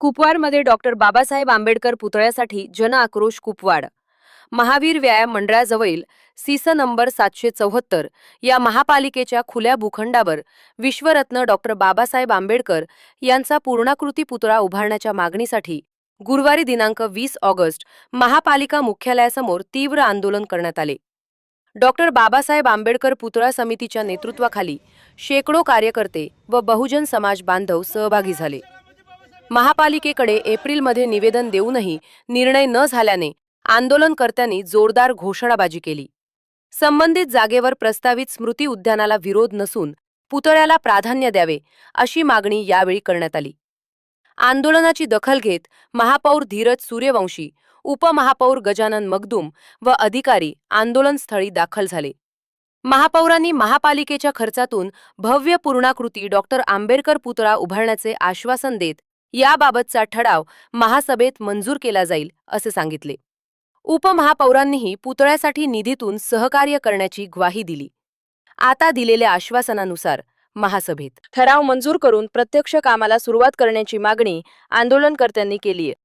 कुपवाडमध्ये doctor Babasaheb Ambedkar पुतळ्यासाठी जनआक्रोश Kupwad. Mahavir व्यायाम मंडळाजवळील सीस number 774 या महापालिकेच्या खुल्या भूखंडावर विश्वरत्न डॉक्टर बाबासाहेब आंबेडकर यांचा पूर्णाकृती पुतळा उभारण्याच्या मागणीसाठी गुरुवारी दिनांक 20 ऑगस्ट महापालिका मुख्यालयासमोर तीव्र आंदोलन करण्यात आले. डॉक्टर बाबासाहेब आंबेडकर पुतळा समितीच्या नेतृत्वाखाली शेकडो कार्यकर्ते व बहुजन समाज बांधव सहभागी झाले. महापालिकेकडे एप्रिलमध्ये निवेदन देऊनही निर्णय न झाल्याने आंदोलनकर्त्यांनी जोरदार घोषणाबाजी केली. संबंधित जागेवर प्रस्तावित स्मृती उद्यानाला विरोध नसून पुतळ्याला प्राधान्य द्यावे अशी मागणी यावेळी करण्यात आली. आंदोलनाची दखल घेत महापौर धीरज सूर्यवंशी, उपमहापौर गजानन मगदूम व अधिकारी आंदोलनस्थळी दाखल झाले. महापौरांनी महापालिकेच्या खर्चातून भव्य पूर्णाकृती डॉक्टर आंबेडकर पुतळा उभारण्याचे आश्वासन देत याबाबतचा ठराव महासभेत मंजूर केला जाईल असे सांगितले. उपमहापौरांनीही पुतळ्यासाठी निधीतून सहकार्य करण्याची ग्वाही दिली. आता दिलेल्या आश्वासनानुसार महासभेत ठराव मंजूर करून प्रत्यक्ष कामाला सुरुवात करण्याची मागणी आंदोलनकर्त्यांनी केली आहे.